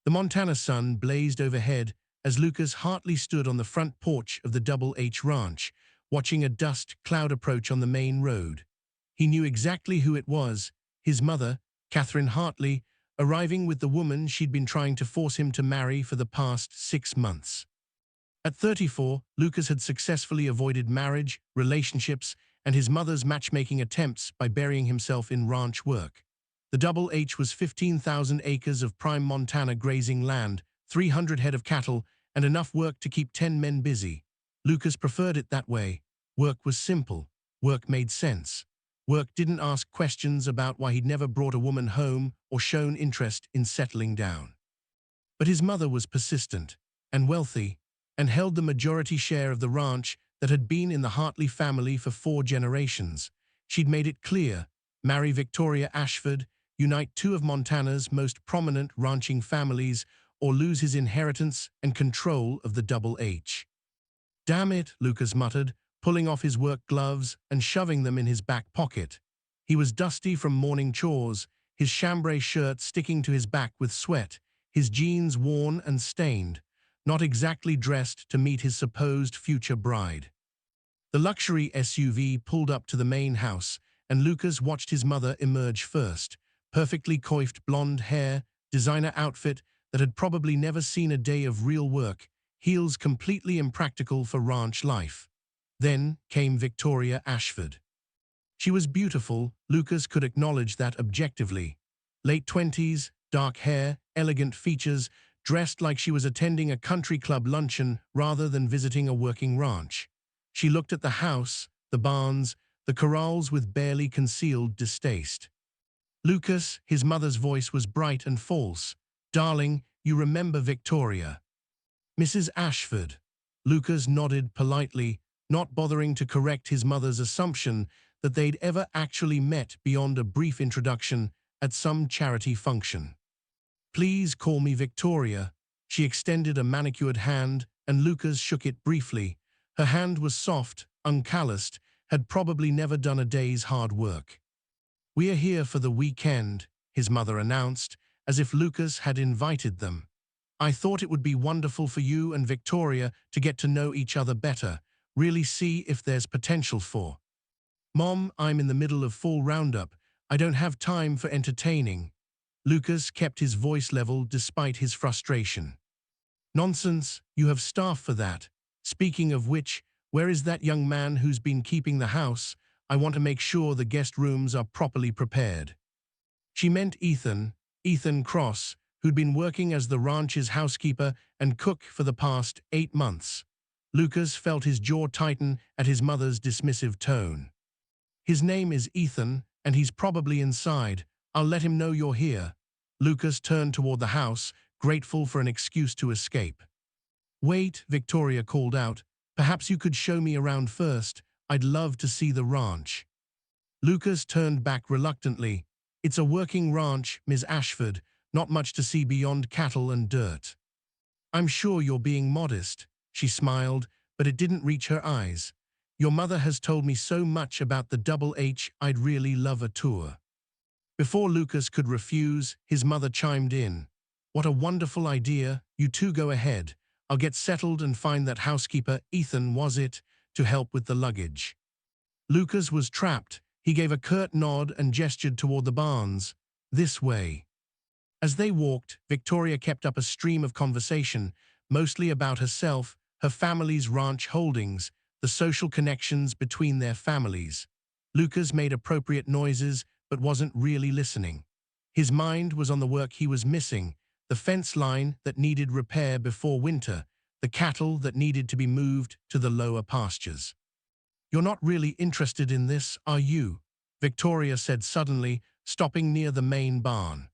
The Montana sun blazed overhead as Lucas Hartley stood on the front porch of the Double H Ranch, watching a dust cloud approach on the main road. He knew exactly who it was, his mother, Catherine Hartley, arriving with the woman she'd been trying to force him to marry for the past 6 months. At 34, Lucas had successfully avoided marriage, relationships, and his mother's matchmaking attempts by burying himself in ranch work. The Double H was 15,000 acres of prime Montana grazing land, 300 head of cattle, and enough work to keep 10 men busy. Lucas preferred it that way. Work was simple. Work made sense. Work didn't ask questions about why he'd never brought a woman home or shown interest in settling down. But his mother was persistent and wealthy and held the majority share of the ranch that had been in the Hartley family for 4 generations. She'd made it clear: marry Victoria Ashford, unite 2 of Montana's most prominent ranching families, or lose his inheritance and control of the Double H. "Damn it," Lucas muttered, pulling off his work gloves and shoving them in his back pocket. He was dusty from morning chores, his chambray shirt sticking to his back with sweat, his jeans worn and stained, not exactly dressed to meet his supposed future bride. The luxury SUV pulled up to the main house, and Lucas watched his mother emerge first. Perfectly coiffed blonde hair, designer outfit that had probably never seen a day of real work, heels completely impractical for ranch life. Then came Victoria Ashford. She was beautiful, Lucas could acknowledge that objectively. Late 20s, dark hair, elegant features, dressed like she was attending a country club luncheon rather than visiting a working ranch. She looked at the house, the barns, the corrals with barely concealed distaste. "Lucas," his mother's voice was bright and false. "Darling, you remember Victoria." "Mrs. Ashford." Lucas nodded politely, not bothering to correct his mother's assumption that they'd ever actually met beyond a brief introduction at some charity function. "Please call me Victoria." She extended a manicured hand, and Lucas shook it briefly. Her hand was soft, uncalloused, had probably never done a day's hard work. "We are here for the weekend," his mother announced, as if Lucas had invited them. "I thought it would be wonderful for you and Victoria to get to know each other better, really see if there's potential for." "Mom, I'm in the middle of fall roundup. I don't have time for entertaining." Lucas kept his voice level despite his frustration. "Nonsense, you have staff for that. Speaking of which, where is that young man who's been keeping the house? I want to make sure the guest rooms are properly prepared." She meant Ethan Cross, who'd been working as the ranch's housekeeper and cook for the past 8 months. Lucas felt his jaw tighten at his mother's dismissive tone. "His name is Ethan, and he's probably inside. I'll let him know you're here." Lucas turned toward the house, grateful for an excuse to escape. "Wait," Victoria called out. "Perhaps you could show me around first. I'd love to see the ranch." Lucas turned back reluctantly. "It's a working ranch, Ms. Ashford, not much to see beyond cattle and dirt." "I'm sure you're being modest." She smiled, but it didn't reach her eyes. "Your mother has told me so much about the Double H, I'd really love a tour." Before Lucas could refuse, his mother chimed in. "What a wonderful idea. You two go ahead. I'll get settled and find that housekeeper, Ethan was it, to help with the luggage." Lucas was trapped. He gave a curt nod and gestured toward the barns. "This way." As they walked, Victoria kept up a stream of conversation, mostly about herself, her family's ranch holdings, the social connections between their families. Lucas made appropriate noises, but wasn't really listening. His mind was on the work he was missing, the fence line that needed repair before winter, the cattle that needed to be moved to the lower pastures. "You're not really interested in this, are you?" Victoria said suddenly, stopping near the main barn.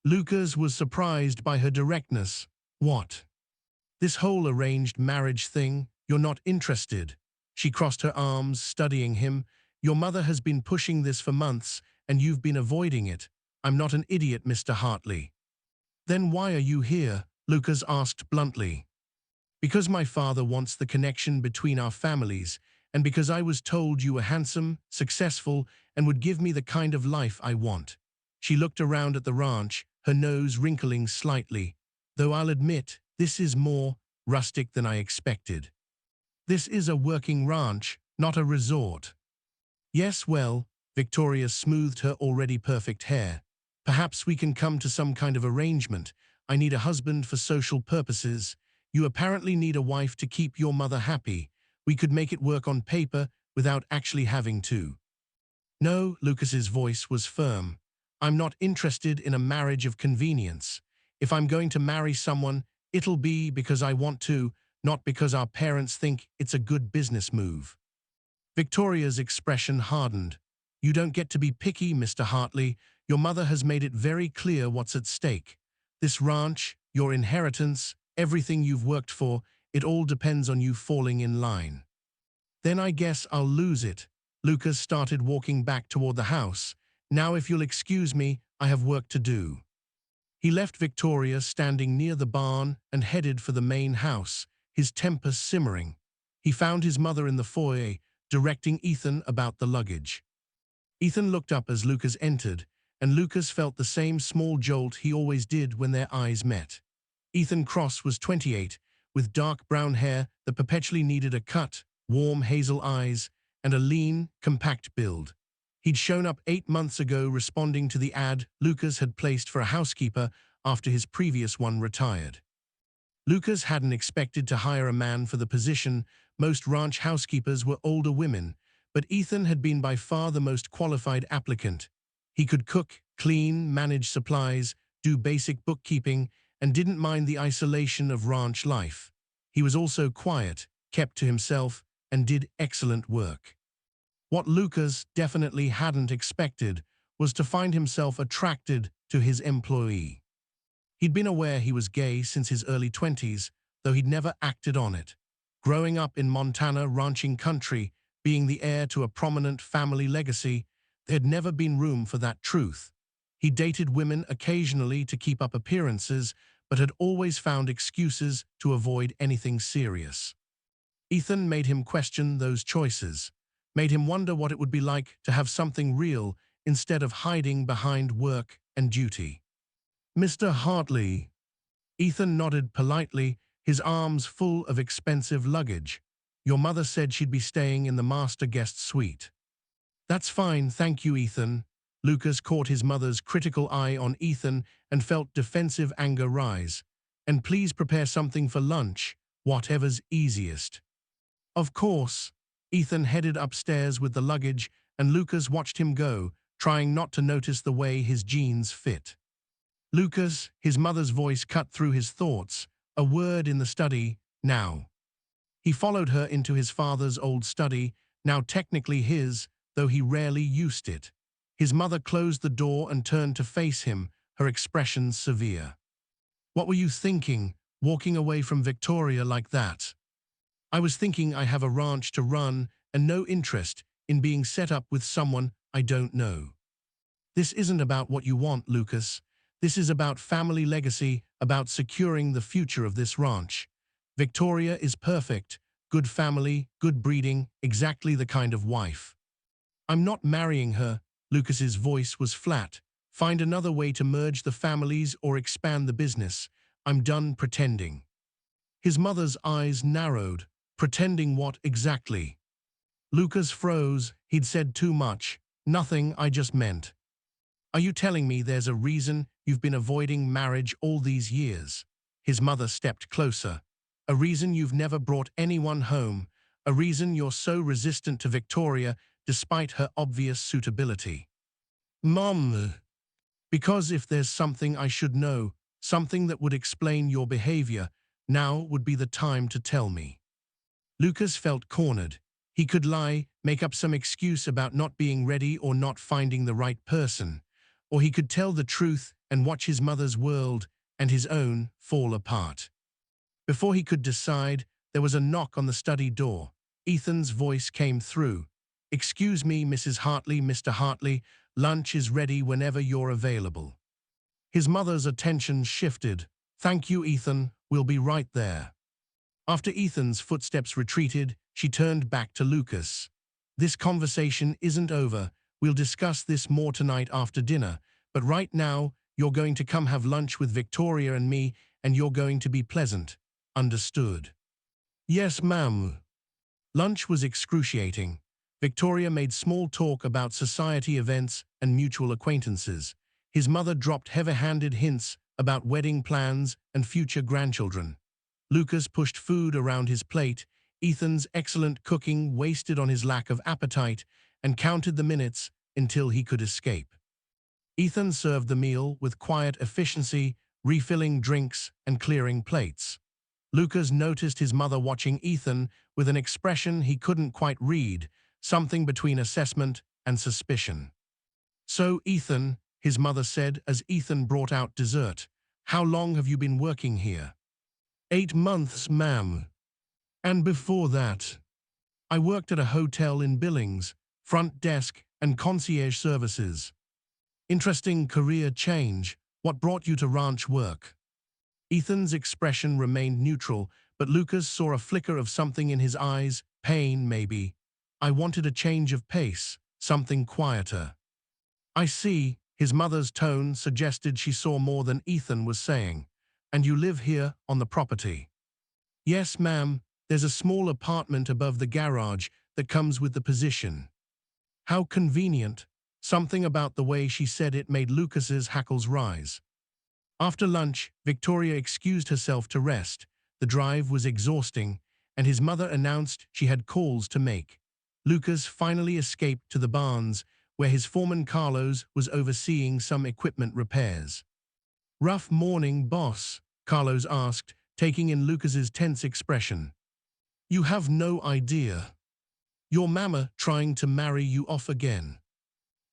Lucas was surprised by her directness. "What? This whole arranged marriage thing? You're not interested?" She crossed her arms, studying him. "Your mother has been pushing this for months, and you've been avoiding it. I'm not an idiot, Mr. Hartley." "Then why are you here?" Lucas asked bluntly. "Because my father wants the connection between our families, and because I was told you were handsome, successful, and would give me the kind of life I want." She looked around at the ranch, her nose wrinkling slightly. though I'll admit this is more rustic than I expected. This is a working ranch, not a resort. Yes, well, Victoria smoothed her already perfect hair. Perhaps we can come to some kind of arrangement. I need a husband for social purposes. You apparently need a wife to keep your mother happy. We could make it work on paper without actually having to. No, Lucas's voice was firm. I'm not interested in a marriage of convenience. If I'm going to marry someone, it'll be because I want to, not because our parents think it's a good business move. Victoria's expression hardened. You don't get to be picky, Mr. Hartley. Your mother has made it very clear what's at stake. This ranch, your inheritance, everything you've worked for, it all depends on you falling in line. Then I guess I'll lose it. Lucas started walking back toward the house. Now if you'll excuse me, I have work to do. He left Victoria standing near the barn and headed for the main house, his temper simmering. He found his mother in the foyer, directing Ethan about the luggage. Ethan looked up as Lucas entered, and Lucas felt the same small jolt he always did when their eyes met. Ethan Cross was 28, with dark brown hair that perpetually needed a cut, warm hazel eyes, and a lean, compact build. He'd shown up 8 months ago responding to the ad Lucas had placed for a housekeeper after his previous one retired. Lucas hadn't expected to hire a man for the position. Most ranch housekeepers were older women, but Ethan had been by far the most qualified applicant. He could cook, clean, manage supplies, do basic bookkeeping, and didn't mind the isolation of ranch life. He was also quiet, kept to himself, and did excellent work. What Lucas definitely hadn't expected was to find himself attracted to his employee. He'd been aware he was gay since his early 20s, though he'd never acted on it. Growing up in Montana ranching country, being the heir to a prominent family legacy, there had never been room for that truth. He dated women occasionally to keep up appearances, but had always found excuses to avoid anything serious. Ethan made him question those choices, made him wonder what it would be like to have something real instead of hiding behind work and duty. Mr. Hartley. Ethan nodded politely, his arms full of expensive luggage. Your mother said she'd be staying in the master guest suite. That's fine, thank you, Ethan. Lucas caught his mother's critical eye on Ethan and felt defensive anger rise. And please prepare something for lunch, whatever's easiest. Of course. Ethan headed upstairs with the luggage, and Lucas watched him go, trying not to notice the way his jeans fit. Lucas, his mother's voice cut through his thoughts, a word in the study, now. He followed her into his father's old study, now technically his, though he rarely used it. His mother closed the door and turned to face him, her expression severe. What were you thinking, walking away from Victoria like that? I was thinking I have a ranch to run and no interest in being set up with someone I don't know. This isn't about what you want, Lucas. This is about family legacy, about securing the future of this ranch. Victoria is perfect, good family, good breeding, exactly the kind of wife. I'm not marrying her. Lucas's voice was flat. Find another way to merge the families or expand the business. I'm done pretending. His mother's eyes narrowed. Pretending what exactly? Lucas froze. He'd said too much. Nothing, I just meant. Are you telling me there's a reason you've been avoiding marriage all these years? His mother stepped closer. A reason you've never brought anyone home. A reason you're so resistant to Victoria despite her obvious suitability. Mom. Because if there's something I should know, something that would explain your behavior, now would be the time to tell me. Lucas felt cornered. He could lie, make up some excuse about not being ready or not finding the right person. Or he could tell the truth and watch his mother's world and his own fall apart. Before he could decide, there was a knock on the study door. Ethan's voice came through. Excuse me, Mrs. Hartley, Mr. Hartley, lunch is ready whenever you're available. His mother's attention shifted. Thank you, Ethan, we'll be right there. After Ethan's footsteps retreated, she turned back to Lucas. This conversation isn't over. We'll discuss this more tonight after dinner, but right now, you're going to come have lunch with Victoria and me, and you're going to be pleasant. Understood? Yes, ma'am. Lunch was excruciating. Victoria made small talk about society events and mutual acquaintances. His mother dropped heavy-handed hints about wedding plans and future grandchildren. Lucas pushed food around his plate. Ethan's excellent cooking wasted on his lack of appetite and counted the minutes until he could escape. Ethan served the meal with quiet efficiency, refilling drinks and clearing plates. Lucas noticed his mother watching Ethan with an expression he couldn't quite read, something between assessment and suspicion. "So, Ethan," his mother said as Ethan brought out dessert, "how long have you been working here?" 8 months, ma'am. And before that, I worked at a hotel in Billings, front desk and concierge services. Interesting career change. What brought you to ranch work? Ethan's expression remained neutral, but Lucas saw a flicker of something in his eyes, pain maybe. I wanted a change of pace, something quieter. I see, his mother's tone suggested she saw more than Ethan was saying. And you live here, on the property? Yes, ma'am, there's a small apartment above the garage that comes with the position. How convenient. Something about the way she said it made Lucas's hackles rise. After lunch, Victoria excused herself to rest. The drive was exhausting, and his mother announced she had calls to make. Lucas finally escaped to the barns, where his foreman Carlos was overseeing some equipment repairs. Rough morning, boss? Carlos asked, taking in Lucas's tense expression. You have no idea. Your mama trying to marry you off again.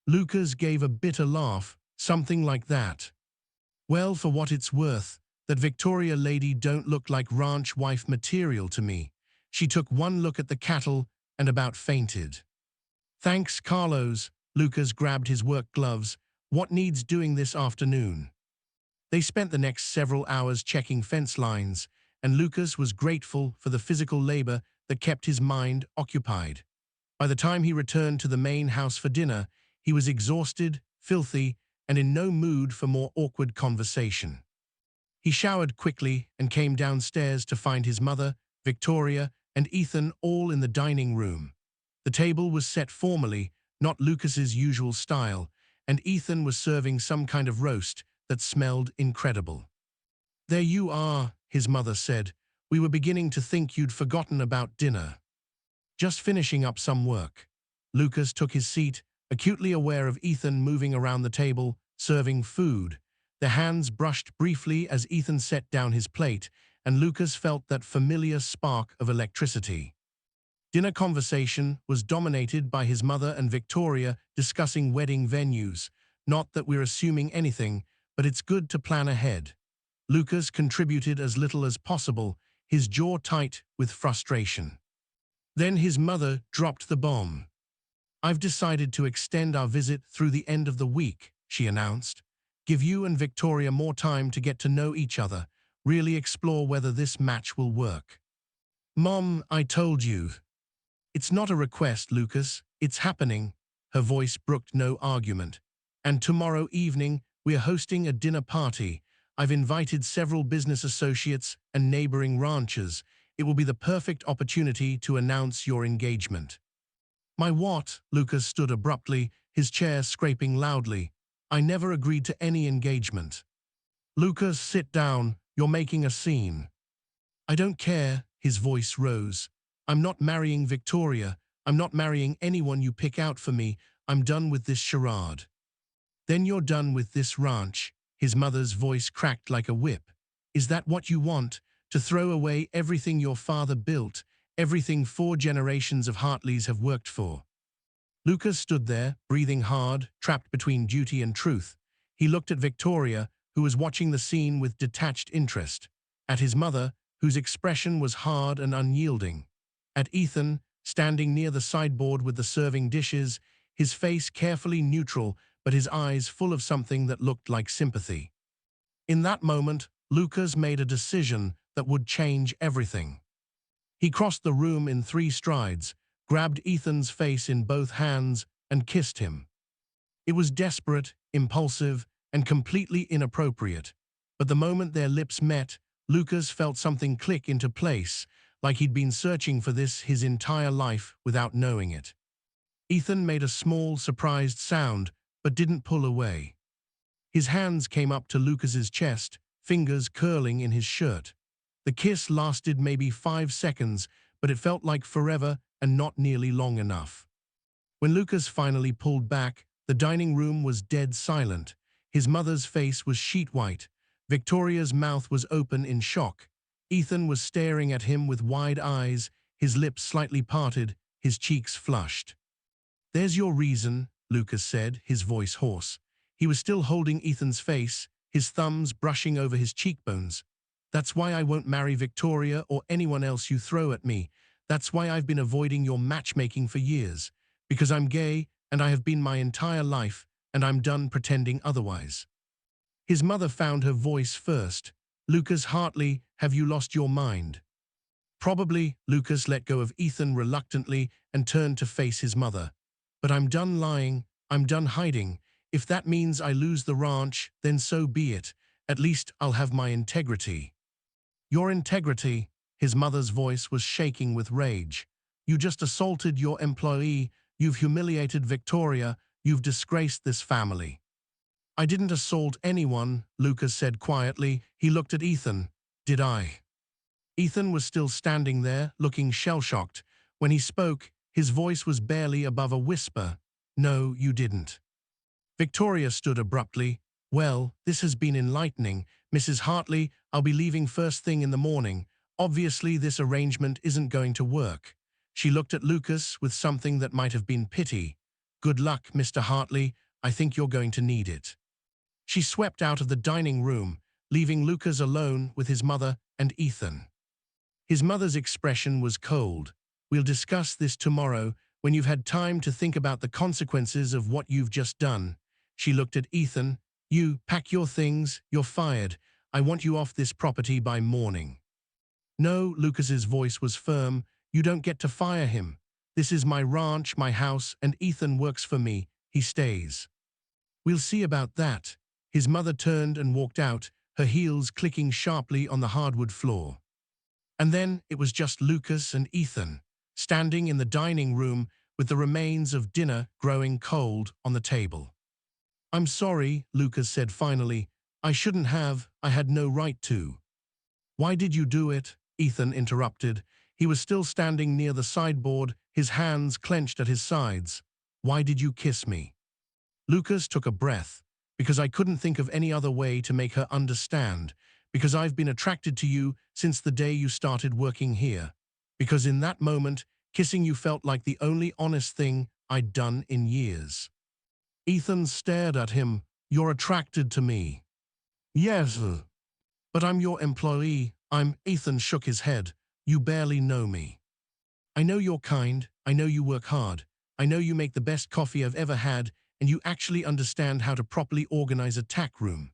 Lucas gave a bitter laugh, something like that. Well, for what it's worth, that Victoria lady don't look like ranch wife material to me. She took one look at the cattle and about fainted. Thanks, Carlos. Lucas grabbed his work gloves. What needs doing this afternoon? They spent the next several hours checking fence lines, and Lucas was grateful for the physical labor that kept his mind occupied. By the time he returned to the main house for dinner, he was exhausted, filthy, and in no mood for more awkward conversation. He showered quickly and came downstairs to find his mother, Victoria, and Ethan all in the dining room. The table was set formally, not Lucas's usual style, and Ethan was serving some kind of roast that smelled incredible. There you are, his mother said. We were beginning to think you'd forgotten about dinner. Just finishing up some work. Lucas took his seat, acutely aware of Ethan moving around the table, serving food. Their hands brushed briefly as Ethan set down his plate, and Lucas felt that familiar spark of electricity. Dinner conversation was dominated by his mother and Victoria discussing wedding venues. Not that we're assuming anything, but it's good to plan ahead. Lucas contributed as little as possible, his jaw tight with frustration. Then his mother dropped the bomb. I've decided to extend our visit through the end of the week, she announced. Give you and Victoria more time to get to know each other, really explore whether this match will work. Mom, I told you. It's not a request, Lucas. It's happening. Her voice brooked no argument. And tomorrow evening, we're hosting a dinner party. I've invited several business associates and neighboring ranchers. It will be the perfect opportunity to announce your engagement. My what? Lucas stood abruptly, his chair scraping loudly. I never agreed to any engagement. Lucas, sit down. You're making a scene. I don't care, his voice rose. I'm not marrying Victoria. I'm not marrying anyone you pick out for me. I'm done with this charade. Then you're done with this ranch. His mother's voice cracked like a whip. Is that what you want? To throw away everything your father built, everything 4 generations of Hartleys have worked for? Lucas stood there, breathing hard, trapped between duty and truth. He looked at Victoria, who was watching the scene with detached interest. At his mother, whose expression was hard and unyielding. At Ethan, standing near the sideboard with the serving dishes, his face carefully neutral, but his eyes full of something that looked like sympathy. In that moment, Lucas made a decision that would change everything. He crossed the room in 3 strides, grabbed Ethan's face in both hands, and kissed him. It was desperate, impulsive, and completely inappropriate, but the moment their lips met, Lucas felt something click into place, like he'd been searching for this his entire life without knowing it. Ethan made a small, surprised sound, but didn't pull away. His hands came up to Lucas's chest, fingers curling in his shirt. The kiss lasted maybe 5 seconds, but it felt like forever and not nearly long enough. When Lucas finally pulled back, the dining room was dead silent. His mother's face was sheet white. Victoria's mouth was open in shock. Ethan was staring at him with wide eyes, his lips slightly parted, his cheeks flushed. "There's your reason," Lucas said, his voice hoarse. He was still holding Ethan's face, his thumbs brushing over his cheekbones. "That's why I won't marry Victoria or anyone else you throw at me. That's why I've been avoiding your matchmaking for years. Because I'm gay, and I have been my entire life, and I'm done pretending otherwise." His mother found her voice first. "Lucas Hartley, have you lost your mind?" "Probably." Lucas let go of Ethan reluctantly and turned to face his mother. "But I'm done lying, I'm done hiding. If that means I lose the ranch, then so be it. At least I'll have my integrity." "Your integrity?" His mother's voice was shaking with rage. "You just assaulted your employee, you've humiliated Victoria, you've disgraced this family." "I didn't assault anyone," Lucas said quietly. He looked at Ethan. "Did I?" Ethan was still standing there, looking shell-shocked. When he spoke, his voice was barely above a whisper. "No, you didn't." Victoria stood abruptly. "Well, this has been enlightening. Mrs. Hartley, I'll be leaving first thing in the morning. Obviously, this arrangement isn't going to work." She looked at Lucas with something that might have been pity. "Good luck, Mr. Hartley. I think you're going to need it." She swept out of the dining room, leaving Lucas alone with his mother and Ethan. His mother's expression was cold. "We'll discuss this tomorrow, when you've had time to think about the consequences of what you've just done." She looked at Ethan. "You, pack your things, you're fired. I want you off this property by morning." "No," Lucas's voice was firm. "You don't get to fire him. This is my ranch, my house, and Ethan works for me. He stays." "We'll see about that." His mother turned and walked out, her heels clicking sharply on the hardwood floor. And then it was just Lucas and Ethan, standing in the dining room with the remains of dinner growing cold on the table. "I'm sorry," Lucas said finally. "I shouldn't have. I had no right to." "Why did you do it?" Ethan interrupted. He was still standing near the sideboard, his hands clenched at his sides. "Why did you kiss me?" Lucas took a breath. "Because I couldn't think of any other way to make her understand. Because I've been attracted to you since the day you started working here. Because in that moment, kissing you felt like the only honest thing I'd done in years." Ethan stared at him. "You're attracted to me?" "Yes, but I'm your employee. Ethan shook his head. "You barely know me. I know you're kind. I know you work hard. I know you make the best coffee I've ever had, and you actually understand how to properly organize a tack room."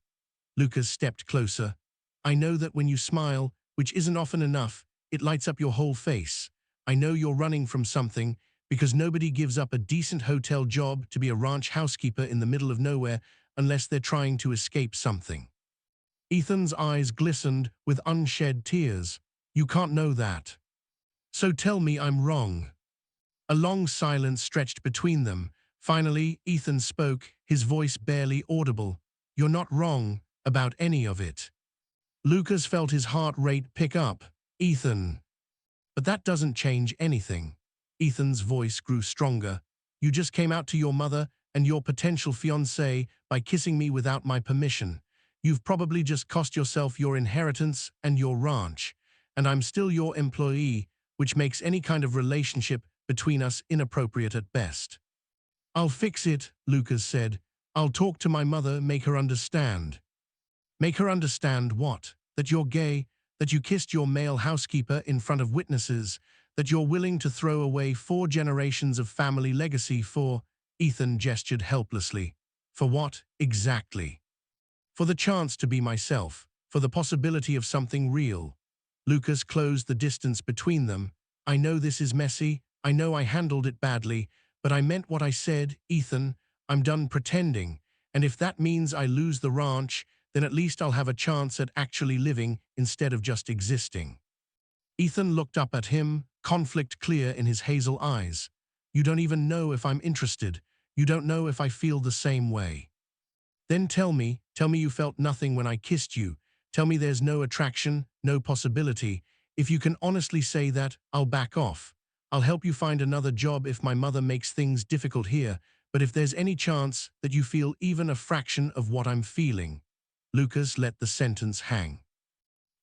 Lucas stepped closer. "I know that when you smile, which isn't often enough, it lights up your whole face. I know you're running from something, because nobody gives up a decent hotel job to be a ranch housekeeper in the middle of nowhere unless they're trying to escape something." Ethan's eyes glistened with unshed tears. "You can't know that. So tell me I'm wrong." A long silence stretched between them. Finally, Ethan spoke, his voice barely audible. "You're not wrong about any of it." Lucas felt his heart rate pick up. "Ethan." "But that doesn't change anything." Ethan's voice grew stronger. "You just came out to your mother and your potential fiancé by kissing me without my permission. You've probably just cost yourself your inheritance and your ranch. And I'm still your employee, which makes any kind of relationship between us inappropriate at best." "I'll fix it," Lucas said. "I'll talk to my mother, make her understand." "Make her understand what? That you're gay, that you kissed your male housekeeper in front of witnesses, that you're willing to throw away 4 generations of family legacy for—" Ethan gestured helplessly. "For what, exactly?" "For the chance to be myself, for the possibility of something real." Lucas closed the distance between them. "I know this is messy, I know I handled it badly, but I meant what I said, Ethan. I'm done pretending, and if that means I lose the ranch, then at least I'll have a chance at actually living instead of just existing. Ethan looked up at him, conflict clear in his hazel eyes. You don't even know if I'm interested. You don't know if I feel the same way. Then tell me you felt nothing when I kissed you. Tell me there's no attraction, no possibility. If you can honestly say that, I'll back off. I'll help you find another job if my mother makes things difficult here, but if there's any chance that you feel even a fraction of what I'm feeling. Lucas let the sentence hang.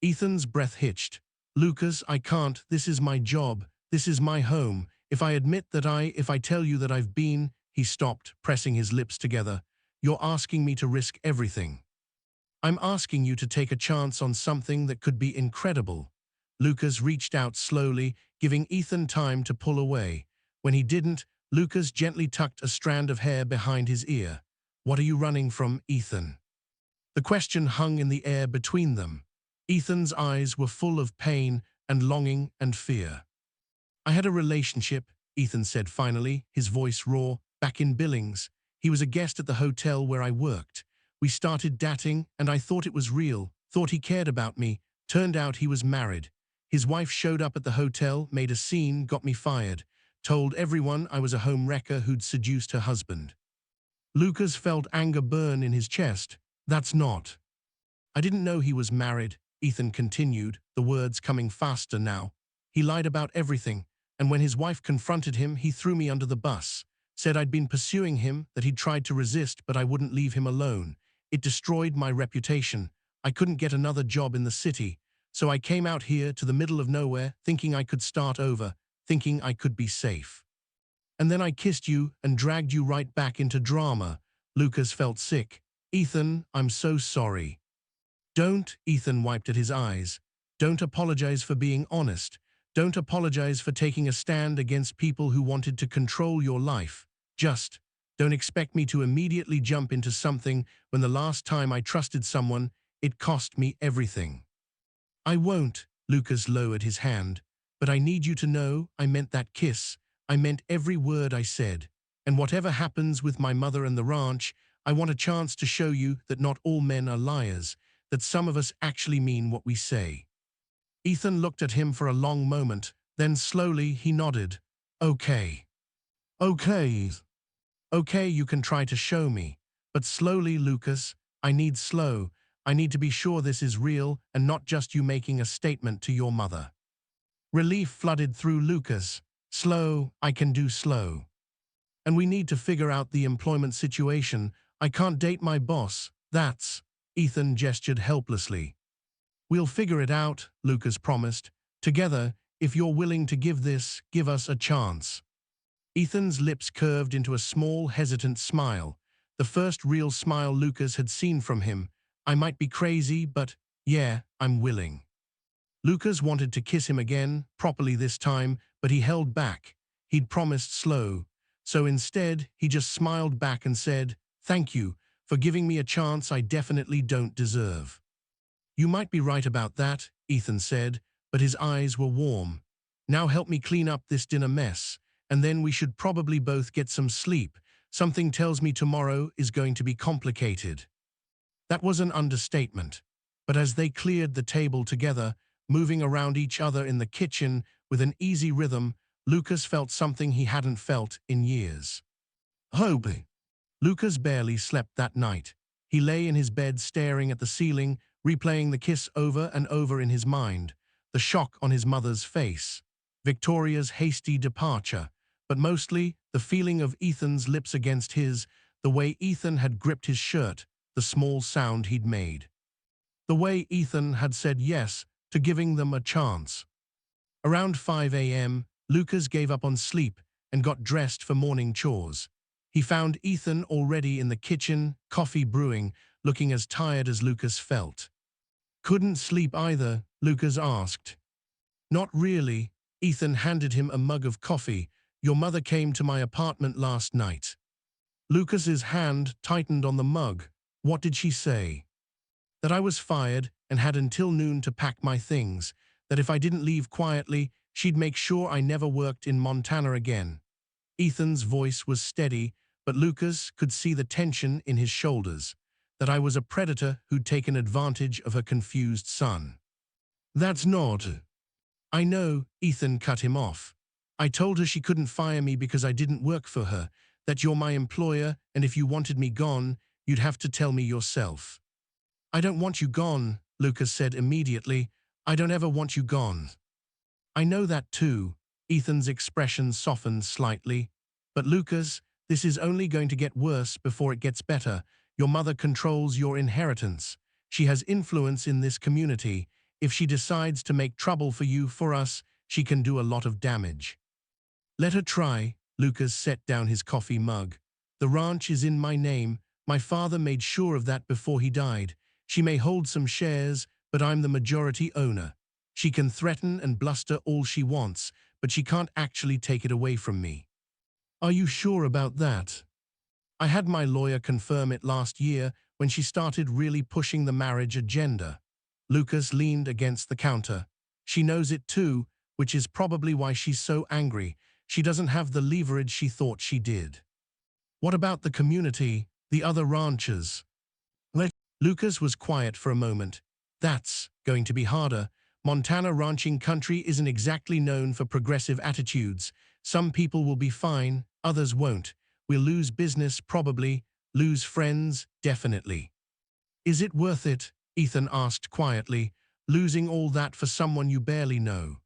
Ethan's breath hitched. Lucas, I can't. This is my job. This is my home. If I tell you that I've been, he stopped, pressing his lips together. You're asking me to risk everything. I'm asking you to take a chance on something that could be incredible. Lucas reached out slowly, giving Ethan time to pull away. When he didn't, Lucas gently tucked a strand of hair behind his ear. What are you running from, Ethan? The question hung in the air between them. Ethan's eyes were full of pain and longing and fear. I had a relationship, Ethan said finally, his voice raw, back in Billings. He was a guest at the hotel where I worked. We started dating, and I thought it was real, thought he cared about me. Turned out he was married. His wife showed up at the hotel, made a scene, got me fired. Told everyone I was a home wrecker who'd seduced her husband. Lucas felt anger burn in his chest. That's not. I didn't know he was married, Ethan continued, the words coming faster now. He lied about everything, and when his wife confronted him, he threw me under the bus. Said I'd been pursuing him, that he'd tried to resist, but I wouldn't leave him alone. It destroyed my reputation. I couldn't get another job in the city. So I came out here to the middle of nowhere, thinking I could start over, thinking I could be safe. And then I kissed you and dragged you right back into drama. Lucas felt sick. Ethan, I'm so sorry. Don't, Ethan wiped at his eyes. Don't apologize for being honest. Don't apologize for taking a stand against people who wanted to control your life. Just don't expect me to immediately jump into something when the last time I trusted someone, it cost me everything. I won't, Lucas lowered his hand, but I need you to know I meant that kiss. I meant every word I said. And whatever happens with my mother and the ranch, I want a chance to show you that not all men are liars, that some of us actually mean what we say. Ethan looked at him for a long moment, then slowly he nodded. Okay. Okay. Okay, you can try to show me. But slowly, Lucas. I need slow. I need to be sure this is real and not just you making a statement to your mother. Relief flooded through Lucas. Slow, I can do slow. And we need to figure out the employment situation. I can't date my boss. That's... Ethan gestured helplessly. We'll figure it out, Lucas promised. Together, if you're willing to give us a chance. Ethan's lips curved into a small, hesitant smile. The first real smile Lucas had seen from him. I might be crazy, but yeah, I'm willing. Lucas wanted to kiss him again, properly this time, but he held back. He'd promised slow. So instead, he just smiled back and said, "Thank you for giving me a chance I definitely don't deserve." You might be right about that, Ethan said, but his eyes were warm. Now help me clean up this dinner mess, and then we should probably both get some sleep. Something tells me tomorrow is going to be complicated. That was an understatement. But as they cleared the table together, moving around each other in the kitchen with an easy rhythm, Lucas felt something he hadn't felt in years. Hobie. Lucas barely slept that night. He lay in his bed staring at the ceiling, replaying the kiss over and over in his mind, the shock on his mother's face, Victoria's hasty departure, but mostly the feeling of Ethan's lips against his, the way Ethan had gripped his shirt, the small sound he'd made. The way Ethan had said yes to giving them a chance. Around 5 a.m., Lucas gave up on sleep and got dressed for morning chores. He found Ethan already in the kitchen, coffee brewing, looking as tired as Lucas felt. Couldn't sleep either, Lucas asked. Not really. Ethan handed him a mug of coffee. Your mother came to my apartment last night. Lucas's hand tightened on the mug. What did she say? That I was fired and had until noon to pack my things, that if I didn't leave quietly, she'd make sure I never worked in Montana again. Ethan's voice was steady, but Lucas could see the tension in his shoulders. that I was a predator who'd taken advantage of her confused son. That's not. I know, Ethan cut him off. I told her she couldn't fire me because I didn't work for her, that you're my employer, and if you wanted me gone, you'd have to tell me yourself. I don't want you gone, Lucas said immediately. I don't ever want you gone. I know that too. Ethan's expression softened slightly. But Lucas, this is only going to get worse before it gets better. Your mother controls your inheritance. She has influence in this community. If she decides to make trouble for you, for us, she can do a lot of damage. Let her try. Lucas set down his coffee mug. The ranch is in my name. My father made sure of that before he died. She may hold some shares, but I'm the majority owner. She can threaten and bluster all she wants, but she can't actually take it away from me. Are you sure about that? I had my lawyer confirm it last year when she started really pushing the marriage agenda. Lucas leaned against the counter. She knows it too, which is probably why she's so angry. She doesn't have the leverage she thought she did. What about the community, the other ranchers? Lucas was quiet for a moment. That's going to be harder. Montana ranching country isn't exactly known for progressive attitudes. Some people will be fine, others won't. We'll lose business, probably. Lose friends, definitely. Is it worth it? Ethan asked quietly. Losing all that for someone you barely know.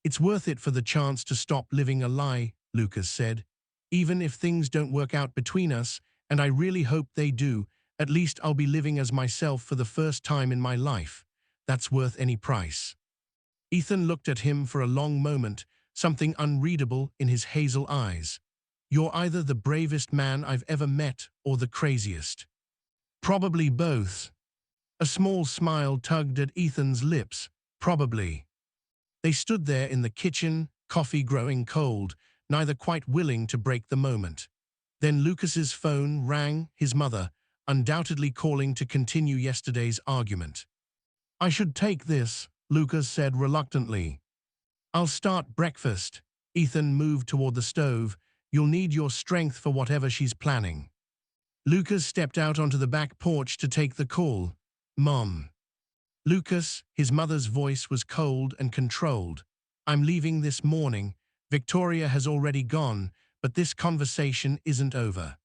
It's worth it for the chance to stop living a lie, Lucas said. Even if things don't work out between us, and I really hope they do, at least I'll be living as myself for the first time in my life. That's worth any price. Ethan looked at him for a long moment, something unreadable in his hazel eyes. You're either the bravest man I've ever met or the craziest. Probably both. A small smile tugged at Ethan's lips. Probably. They stood there in the kitchen, coffee growing cold, neither quite willing to break the moment. Then Lucas's phone rang, his mother, undoubtedly calling to continue yesterday's argument. I should take this, Lucas said reluctantly. I'll start breakfast. Ethan moved toward the stove. You'll need your strength for whatever she's planning. Lucas stepped out onto the back porch to take the call. Mom. Lucas, his mother's voice was cold and controlled. I'm leaving this morning. Victoria has already gone, but this conversation isn't over.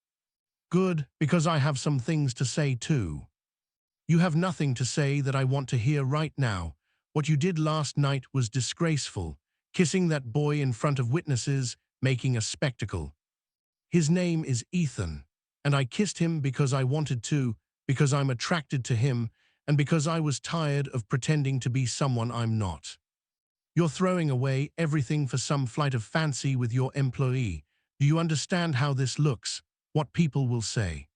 Good, because I have some things to say too. You have nothing to say that I want to hear right now. What you did last night was disgraceful. Kissing that boy in front of witnesses, making a spectacle. His name is Ethan, and I kissed him because I wanted to, because I'm attracted to him, and because I was tired of pretending to be someone I'm not. You're throwing away everything for some flight of fancy with your employee. Do you understand how this looks? What people will say?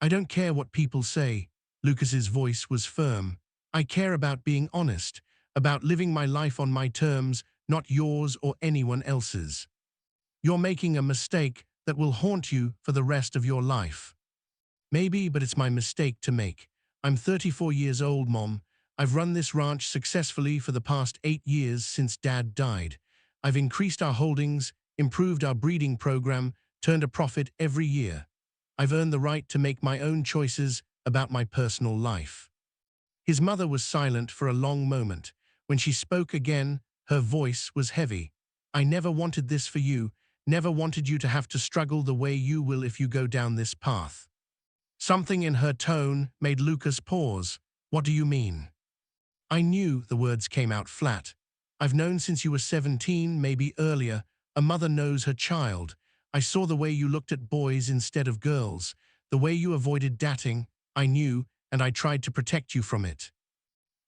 I don't care what people say. Lucas's voice was firm. I care about being honest, about living my life on my terms, not yours or anyone else's. You're making a mistake that will haunt you for the rest of your life. Maybe, but it's my mistake to make. I'm 34 years old, Mom. I've run this ranch successfully for the past 8 years since Dad died. I've increased our holdings, improved our breeding program, turned a profit every year. I've earned the right to make my own choices about my personal life. His mother was silent for a long moment. When she spoke again, her voice was heavy. I never wanted this for you, never wanted you to have to struggle the way you will if you go down this path. Something in her tone made Lucas pause. What do you mean? I knew, the words came out flat. I've known since you were 17, maybe earlier. A mother knows her child. I saw the way you looked at boys instead of girls, the way you avoided dating. I knew, and I tried to protect you from it.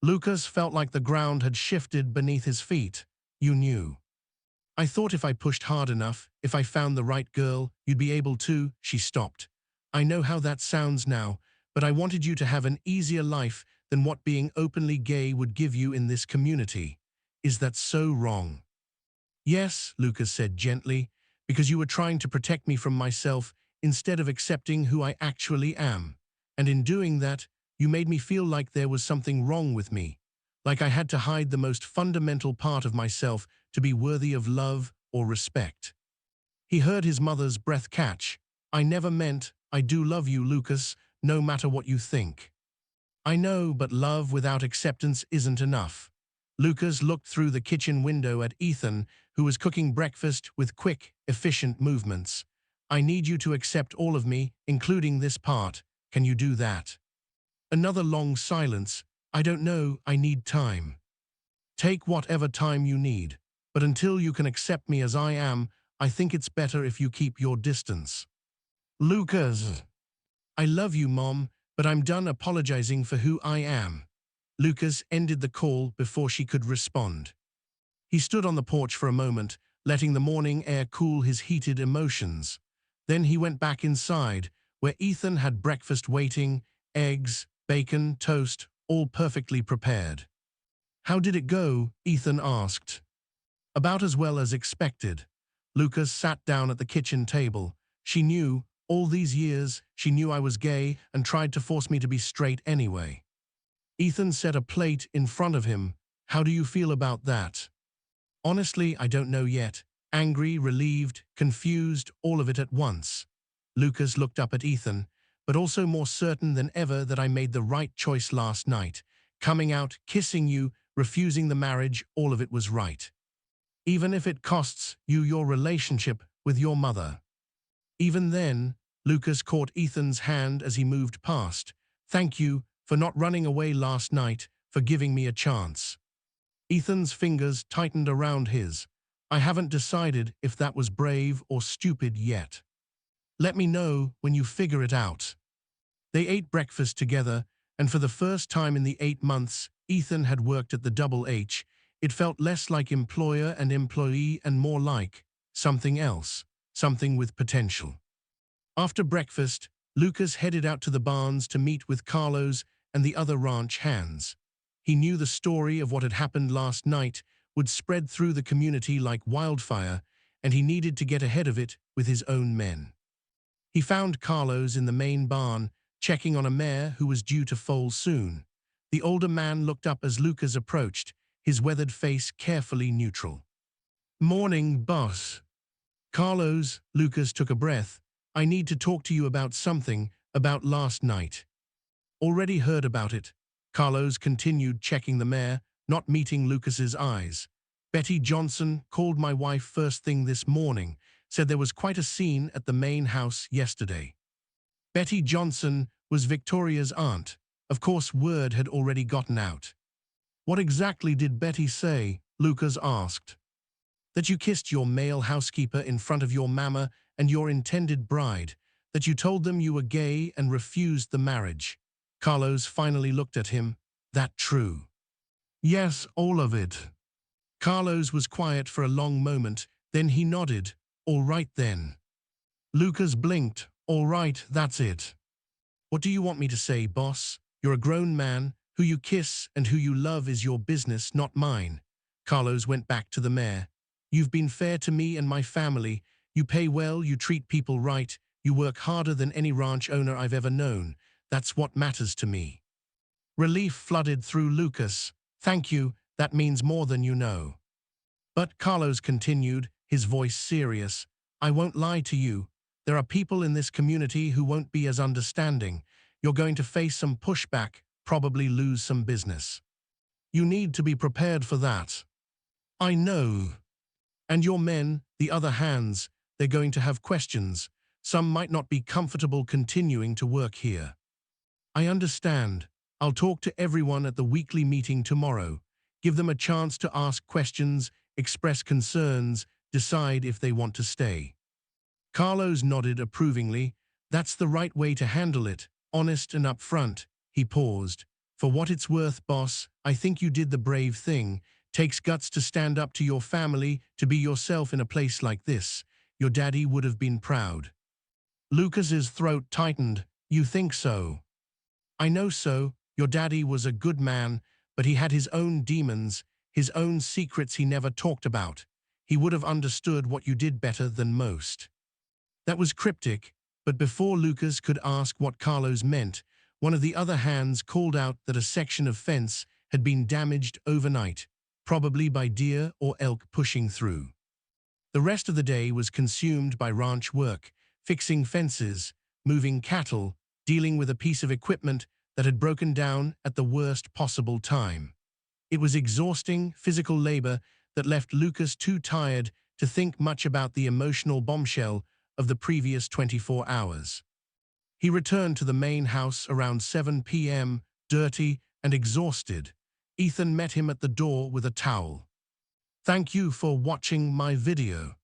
Lucas felt like the ground had shifted beneath his feet. You knew. I thought if I pushed hard enough, if I found the right girl, you'd be able to. She stopped. I know how that sounds now, but I wanted you to have an easier life than what being openly gay would give you in this community. Is that so wrong? Yes, Lucas said gently, because you were trying to protect me from myself instead of accepting who I actually am. And in doing that, you made me feel like there was something wrong with me, like I had to hide the most fundamental part of myself to be worthy of love or respect. He heard his mother's breath catch. I never meant, I do love you, Lucas, no matter what you think. I know, but love without acceptance isn't enough. Lucas looked through the kitchen window at Ethan, who was cooking breakfast with quick, efficient movements. I need you to accept all of me, including this part. Can you do that? Another long silence. I don't know, I need time. Take whatever time you need, but until you can accept me as I am, I think it's better if you keep your distance. Lucas. I love you, Mom, but I'm done apologizing for who I am. Lucas ended the call before she could respond. He stood on the porch for a moment, letting the morning air cool his heated emotions. Then he went back inside, where Ethan had breakfast waiting, eggs, bacon, toast, all perfectly prepared. How did it go? Ethan asked. About as well as expected. Lucas sat down at the kitchen table. She knew, all these years, she knew I was gay and tried to force me to be straight anyway. Ethan set a plate in front of him. How do you feel about that? Honestly, I don't know yet. Angry, relieved, confused, all of it at once. Lucas looked up at Ethan, but also more certain than ever that I made the right choice last night. Coming out, kissing you, refusing the marriage, all of it was right. Even if it costs you your relationship with your mother. Even then, Lucas caught Ethan's hand as he moved past. Thank you for not running away last night, for giving me a chance. Ethan's fingers tightened around his. I haven't decided if that was brave or stupid yet. Let me know when you figure it out. They ate breakfast together, and for the first time in the 8 months Ethan had worked at the Double H, it felt less like employer and employee and more like something else, something with potential. After breakfast, Lucas headed out to the barns to meet with Carlos and the other ranch hands. He knew the story of what had happened last night would spread through the community like wildfire, and he needed to get ahead of it with his own men. He found Carlos in the main barn, checking on a mare who was due to foal soon. The older man looked up as Lucas approached, his weathered face carefully neutral. Morning, boss. Carlos, Lucas took a breath. I need to talk to you about something, about last night. Already heard about it. Carlos continued checking the mare, not meeting Lucas's eyes. Betty Johnson called my wife first thing this morning, said there was quite a scene at the main house yesterday. Betty Johnson was Victoria's aunt. Of course, word had already gotten out. What exactly did Betty say? Lucas asked. That you kissed your male housekeeper in front of your mama and your intended bride, that you told them you were gay and refused the marriage. Carlos finally looked at him. That true? Yes, all of it. Carlos was quiet for a long moment, then he nodded. All right then. Lucas blinked. All right, that's it. What do you want me to say, boss? You're a grown man. Who you kiss and who you love is your business, not mine. Carlos went back to the mare. You've been fair to me and my family. You pay well, you treat people right. You work harder than any ranch owner I've ever known. That's what matters to me. Relief flooded through Lucas. Thank you, that means more than you know. But Carlos continued, his voice serious. I won't lie to you. There are people in this community who won't be as understanding. You're going to face some pushback, probably lose some business. You need to be prepared for that. I know. And your men, the other hands, they're going to have questions. Some might not be comfortable continuing to work here. I understand. I'll talk to everyone at the weekly meeting tomorrow. Give them a chance to ask questions, express concerns, decide if they want to stay. Carlos nodded approvingly. That's the right way to handle it, honest and upfront. He paused. For what it's worth, boss, I think you did the brave thing. Takes guts to stand up to your family, to be yourself in a place like this. Your daddy would have been proud. Lucas's throat tightened. You think so? I know so. Your daddy was a good man, but he had his own demons, his own secrets he never talked about. He would have understood what you did better than most. That was cryptic, but before Lucas could ask what Carlos meant, one of the other hands called out that a section of fence had been damaged overnight, probably by deer or elk pushing through. The rest of the day was consumed by ranch work, fixing fences, moving cattle, dealing with a piece of equipment that had broken down at the worst possible time. It was exhausting physical labor that left Lucas too tired to think much about the emotional bombshell of the previous 24 hours. He returned to the main house around 7 p.m., dirty and exhausted. Ethan met him at the door with a towel. "Thank you for watching my video.